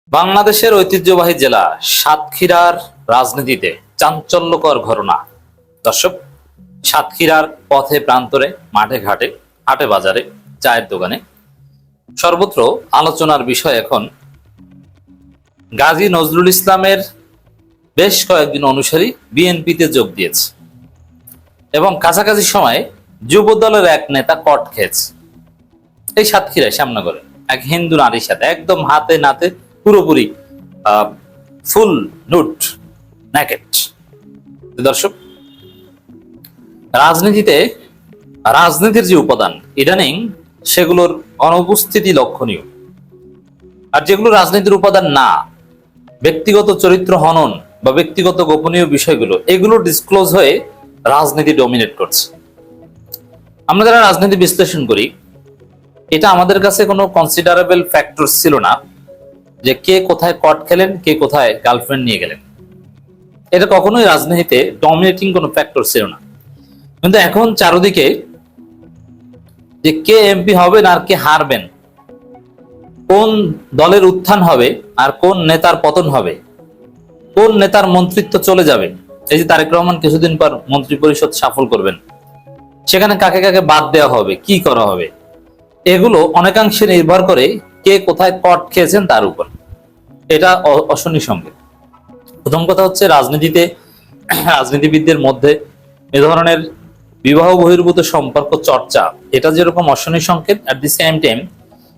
বাংলাদেশের ঐতিহ্যবাহী জেলা সাতক্ষীরার রাজনীতিতে চাঞ্চল্যকর ঘটনা। দর্শক, সাতক্ষীরার পথে প্রান্তরে, মাঠে ঘাটে, হাটে বাজারে, চায়ের দোকানে সর্বত্র আলোচনার বিষয় এখন গাজী নজরুল ইসলামের বেশ কয়েকজন অনুসারী বিএনপিতে যোগ দিয়েছে এবং কাছাকাছি সময়ে যুব দলের এক নেতা কট খেয়েছে। এই সাতক্ষীরায় শ্যামনগরে এক হিন্দু নারীর সাথে একদম হাতে নাতে পুরোপুরি ফুল নুট ন্যাকেট। দর্শক, রাজনীতির যে উপাদান ইদানিং সেগুলোর অনুপস্থিতি লক্ষণীয়। আর যেগুলো রাজনীতির উপাদান না, ব্যক্তিগত চরিত্র হনন বা ব্যক্তিগত গোপনীয় বিষয়গুলো, এগুলো ডিসক্লোজ হয়ে রাজনীতি ডমিনেট করছে। আমরা যারা রাজনীতি বিশ্লেষণ করি, এটা আমাদের কাছে কোনো কনসিডারেবল ফ্যাক্টর ছিল না যে কে কোথায় কট খেলেন, কে কোথায় গার্লফ্রেন্ড নিয়ে গেলেন। এটা কখনোই রাজনীতিতে ডমিনেটিং কোনো ফ্যাক্টর ছিল না। কিন্তু এখন চারদিকে যে কে এমপি হবেন আর কে হারবেন, কোন দলের উত্থান হবে আর কোন নেতার পতন হবে, কোন নেতার মন্ত্রিত্ব চলে যাবে। এই যে তারেক রহমান কিছুদিন পর মন্ত্রী পরিষদ সাফল করবেন, সেখানে কাকে কাকে বাদ দেওয়া হবে, কি করা হবে, এগুলো অনেকাংশে নির্ভর করে কে কোথায় কট খেয়েছেন তার উপর। এটা অশনি সংকেত। প্রথম কথা হচ্ছে, রাজনীতিবিদদের মধ্যে এ ধরনের বিবাহ বহির্ভূত সম্পর্ক চর্চা, এটা যেরকম অশনি সংকেত, অ্যাট দি সেম টাইম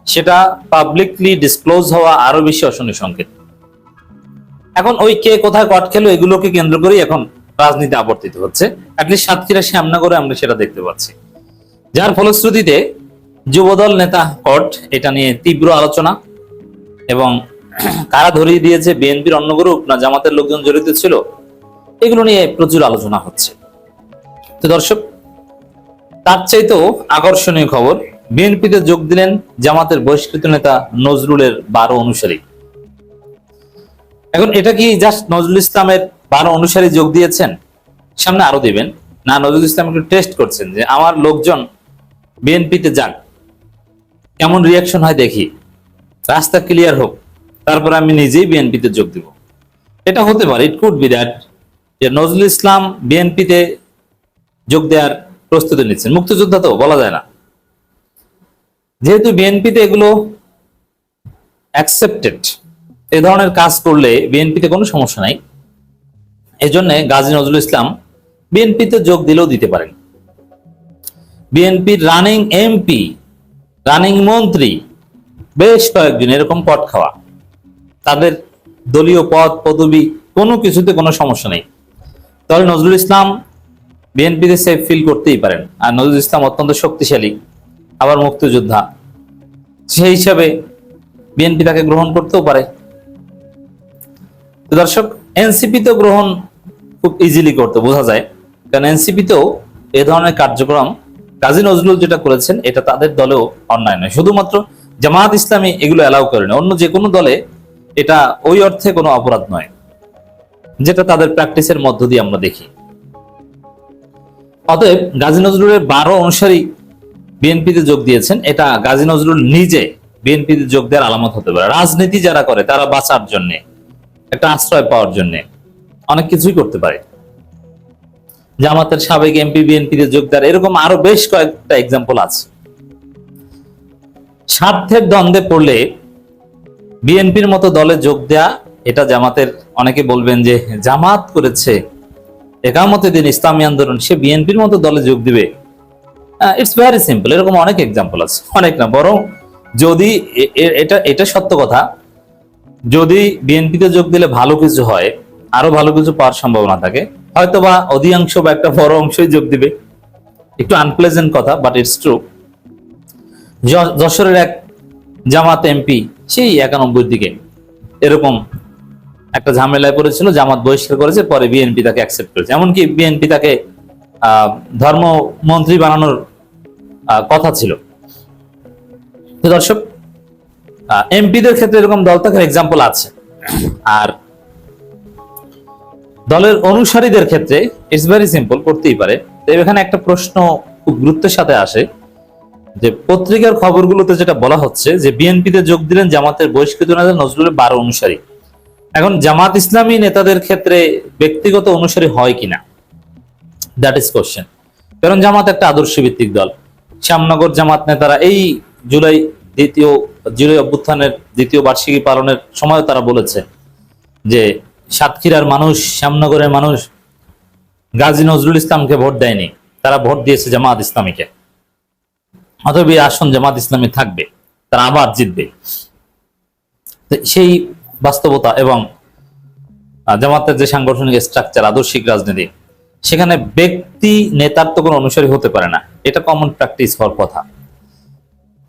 সেটা পাবলিকলি ডিসক্লোজ হওয়া আরো বেশি অশনি সংকেত। এখন ওই কে কোথায় কট খেলো, এগুলোকে কেন্দ্র করেই এখন রাজনীতি আবর্তিত হচ্ছে। অ্যাটলিস্ট সাতক্ষীরা শ্যামনগরে আমরা সেটা দেখতে পাচ্ছি, যার ফলশ্রুতিতে যুবদল নেতা কট, এটা নিয়ে তীব্র আলোচনা, এবং কারা ধরিয়ে দিয়েছে, বিএনপির অন্য গ্রুপ না জামাতের লোকজন জড়িত ছিল, এগুলো নিয়ে প্রচুর আলোচনা হচ্ছে। তো দর্শক, তার চাইতেও আকর্ষণীয় খবর, বিএনপিতে যোগ দিলেন জামাতের বহিষ্কৃত নেতা নজরুলের 12 অনুসারী। এখন এটা কি জাস্ট নজরুল ইসলামের 12 অনুসারী যোগ দিয়েছেন, সামনে আরো দিবেন না? নজরুল ইসলাম একটু টেস্ট করছেন যে আমার লোকজন বিএনপিতে যাক, কেমন রিয়াকশন হয় দেখি, রাস্তা ক্লিয়ার হোক, তারপর আমি নিজেই বিএনপিতে যোগ দিব। এটা হতে পারে, ইট কুড বি দ্যাট, যে নজরুল ইসলাম বিএনপিতে যোগ দেওয়ার প্রস্তুতি নিচ্ছেন। মুক্তিযোদ্ধা তো বলা যায় না, যেহেতু বিএনপিতে এগুলো অ্যাকসেপ্টেড, এ ধরনের কাজ করলে বিএনপিতে কোনো সমস্যা নাই। এই জন্য গাজী নজরুল ইসলাম বিএনপিতে যোগ দিলেও দিতে পারেন। বিএনপির রানিং এমপি, রানিং মন্ত্রী বেশ কয়েকজন এরকম পট খাওয়া, তাদের দলীয় পদ পদবি কোনো কিছুতে কোনো সমস্যা নেই। তাহলে নজরুল ইসলাম বিএনপিতে সেফ ফিল করতেই পারেন। আর নজরুল ইসলাম অত্যন্ত শক্তিশালী, আবার মুক্তিযোদ্ধা, সেই হিসাবে বিএনপি তাকে গ্রহণ করতেও পারে। তো দর্শক, এনসিপি তো গ্রহণ খুব ইজিলি করতে বোঝা যায়, কারণ এনসিপিতেও এ ধরনের কার্যক্রম গাজী নজরুল যেটা করেছেন, এটা তাদের দলেও অন্যায় নয়। শুধুমাত্র জামাত ইসলামী এগুলো অ্যালাউ করে না, অন্য যে কোনো দলে এটা ওই অর্থে কোনো অপরাধ নয়, যেটা তাদের প্র্যাকটিসের মধ্য দিয়ে আমরা দেখি। অতএব গাজী নজরুলের 12 অনুসারী বিএনপিতে যোগ দিয়েছেন, এটা গাজী নজরুল নিজে বিএনপিতে যোগ দেওয়ার আলামত হতে পারে। রাজনীতি যারা করে তারা বাঁচার জন্য, একটা আশ্রয় পাওয়ার জন্য অনেক কিছুই করতে পারে। জামাতের সাবেক এমপি বিএনপিতে যোগ দেওয়ার এরকম আরো বেশ কয়েকটা এক্সাম্পল আছে। স্বার্থের দ্বন্দ্বে পড়লে বিএনপির মতো দলে যোগ দেয়া, এটা জামাতের, অনেকে বলবেন যে জামাত করেছে একামতে দিন ইসলামী আন্দোলন, সে বিএনপির মতো দলে যোগ দিবে। It's very simple. এরকম অনেক এক্সাম্পল আছে, অনেক না, বরং যদি এটা সত্য কথা, যদি বিএনপিতে যোগ দিলে ভালো কিছু হয়, আরো ভালো কিছু পাওয়ার সম্ভাবনা থাকে, হয়তোবা অধিকাংশ বা একটা বড় অংশই যোগ দিবে। একটু আনপ্লেজেন্ট কথা, বাট ইটস ট্রু। যশোরের এক জামাত এমপি সেই 91 দিকে এরকম একটা ঝামেলায় পড়েছিল, জামাত বহিষ্কার করেছে, পরে বিএনপি তাকে অ্যাকসেপ্ট করেছে। এমনকি বিএনপি তাকে ধর্মমন্ত্রী বানানোর কথা ছিল। তো দর্শক, এমপিদের ক্ষেত্রে এরকম দল থাকার এক্সাম্পল আছে। আর দলের অনুসারীদের ক্ষেত্রে ইটস ভেরি সিম্পল, করতেই পারে। তো এখানে একটা প্রশ্ন খুব গুরুত্বের সাথে আসে যে পত্রিকার খবরগুলোতে যেটা বলা হচ্ছে যে বিএনপিতে যোগ দিলেন জামাতের বহিষ্কৃত নেতা নজরুলের 12 অনুসারী। এখন জামাত ইসলামী নেতাদের ক্ষেত্রে ব্যক্তিগত অনুসারী হয় কিনা, দ্যাট ইজ কোশ্চেন। কারণ জামাত একটা আদর্শ ভিত্তিক দল। শ্যামনগর জামাত নেতারা এই জুলাই জুলাই অভ্যুত্থানের দ্বিতীয় বার্ষিকী পালনের সময় তারা বলেছে যে সাতক্ষীরার মানুষ, শ্যামনগরের মানুষ গাজী নজরুল ইসলামকে ভোট দেয়নি, তারা ভোট দিয়েছে জামাত ইসলামীকে। অতএব এই আসন জামাত ইসলামী থাকবে, তারা আবার জিতবে। সেই বাস্তবতা এবং জামাতের যে সাংগঠনিক স্ট্রাকচার, আদর্শিক রাজনীতি, সেখানে ব্যক্তি নেতার তো কোনো অনুসারী হতে পারে না, এটা কমন প্র্যাকটিস হওয়ার কথা।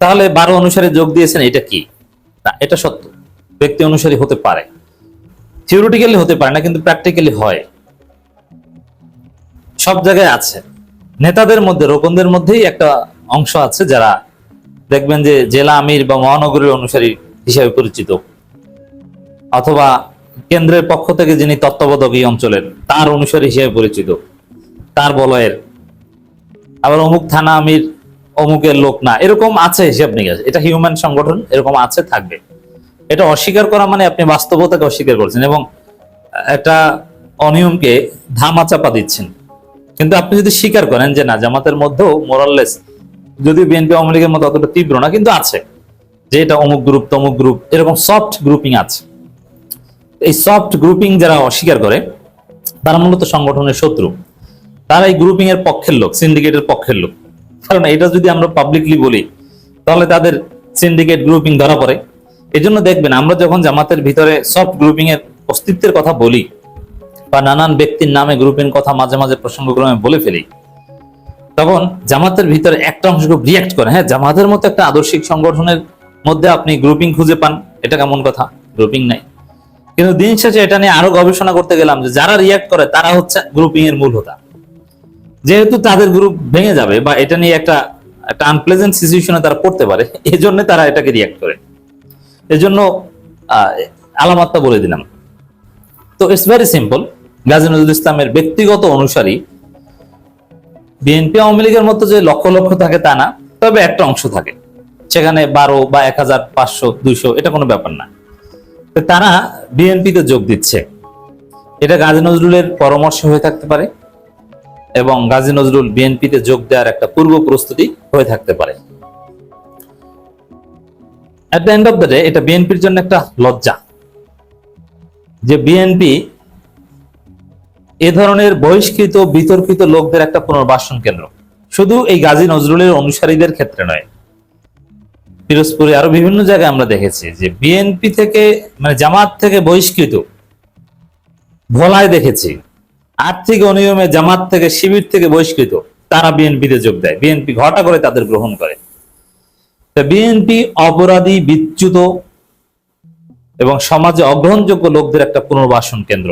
তাহলে 12 অনুসারী যোগ দিয়েছেন, এটা কি না? এটা সত্য, ব্যক্তি অনুসারী হতে পারে, থিওরিটিক্যালি হতে পারে না, কিন্তু প্র্যাকটিক্যালি হয়, সব জায়গায় আছে। নেতাদের মধ্যে, রোকনদের মধ্যেই একটা অংশ আছে যারা দেখবেন যে জেলা আমির বা মহানগরীর অনুসারী হিসেবে পরিচিত, অথবা কেন্দ্রের পক্ষ থেকে যিনি তত্ত্বাবধায়ক এই অঞ্চলের, তার অনুসারী হিসেবে পরিচিত, তার বলয়ের। আবার অমুক থানা আমির অমুকের লোক না, এরকম আছে হিসাব নিকাশ। এটা হিউম্যান সংগঠন, এরকম আছে, থাকবে। এটা অস্বীকার করা মানে আপনি বাস্তবতাকে অস্বীকার করছেন এবং একটা অনিয়মকে ধামাচাপা দিচ্ছেন। কিন্তু আপনি যদি স্বীকার করেন যে না, জামাতের মধ্যেও মোরাললেস, যদিও বিএনপি আওয়ামী লীগের মতো অতটা তীব্র না, কিন্তু আছে, যে এটা অমুক গ্রুপ তমুক গ্রুপ, এরকম সফট গ্রুপিং আছে। এই সফট গ্রুপিং যারা অস্বীকার করে তারা মূলত সংগঠনের শত্রু, তারা এই গ্রুপিং এর পক্ষের লোক, সিন্ডিকেটের পক্ষের লোক। কারণ এটা যদি আমরা পাবলিকলি বলি তাহলে তাদের সিন্ডিকেট গ্রুপিং ধরা পড়ে। এই জন্য দেখবেন আমরা যখন জামাতের ভিতরে সফট গ্রুপিং এর অস্তিত্বের কথা বলি বা নানান ব্যক্তির নামে গ্রুপিং কথা মাঝে মাঝে প্রসঙ্গক্রমে বলে ফেলি, তখন জামাতের ভিতরে একটা অংশ খুব রিয়াক্ট করে। হ্যাঁ, জামাতের মতো একটা আদর্শিক সংগঠনের মধ্যে আপনি গ্রুপিং খুঁজে পান, এটা কেমন কথা? গ্রুপিং নাই। কিন্তু দিন শেষে এটা নিয়ে আরো গবেষণা করতে গেলাম যে যারা রিয়াক্ট করে তারা হচ্ছে গ্রুপিং এর মূল হোতা। যেহেতু তাদের গ্রুপ ভেঙে যাবে বা এটা নিয়ে একটা আনপ্লেজেন্ট সিচুয়েশনে তারা পড়তে পারে, এই জন্য তারা এটাকে রিয়াক্ট করে। এজন্য আলামাতটা বলে দিলাম। তো it's very simple, Gazi Nazrul ইসলামের ব্যক্তিগত অনুসারী বিএনপি আওয়ামী লীগের মতো যে লক্ষ লক্ষ থাকে তা না, তবে একটা অংশ থাকে, সেখানে 12 বা 1000, 500, 200 এটা কোনো ব্যাপার না। তারা বিএনপিতে যোগ দিচ্ছে, এটা গাজী নজরুলের পরামর্শ হয়ে থাকতে পারে এবং গাজী নজরুল বিএনপিতে যোগ দেওয়ার একটা পূর্ব প্রস্তুতি হয়ে থাকতে পারে। At the end of the day এটা বিএনপির জন্য একটা লজ্জা যে বিএনপি এ ধরনের বহিষ্কৃত বিতর্কিত লোকদের একটা পুনর্বাসন কেন্দ্র। শুধু এই গাজী নজরুলের অনুসারীদের ক্ষেত্রে নয়, পিরোজপুরে আরো বিভিন্ন জায়গায় আমরা দেখেছি যে বিএনপি থেকে, মানে জামাত থেকে বহিষ্কৃত, ভোলায় দেখেছি আর্থিক অনিয়মে জামাত থেকে, শিবির থেকে বহিষ্কৃত, তারা বিএনপিতে যোগ দেয়, বিএনপি ঘটা করে তাদের গ্রহণ করে। বিএনপি অপরাধী, বিচ্যুত এবং সমাজে অগ্রহণযোগ্য লোকদের একটা পুনর্বাসন কেন্দ্র।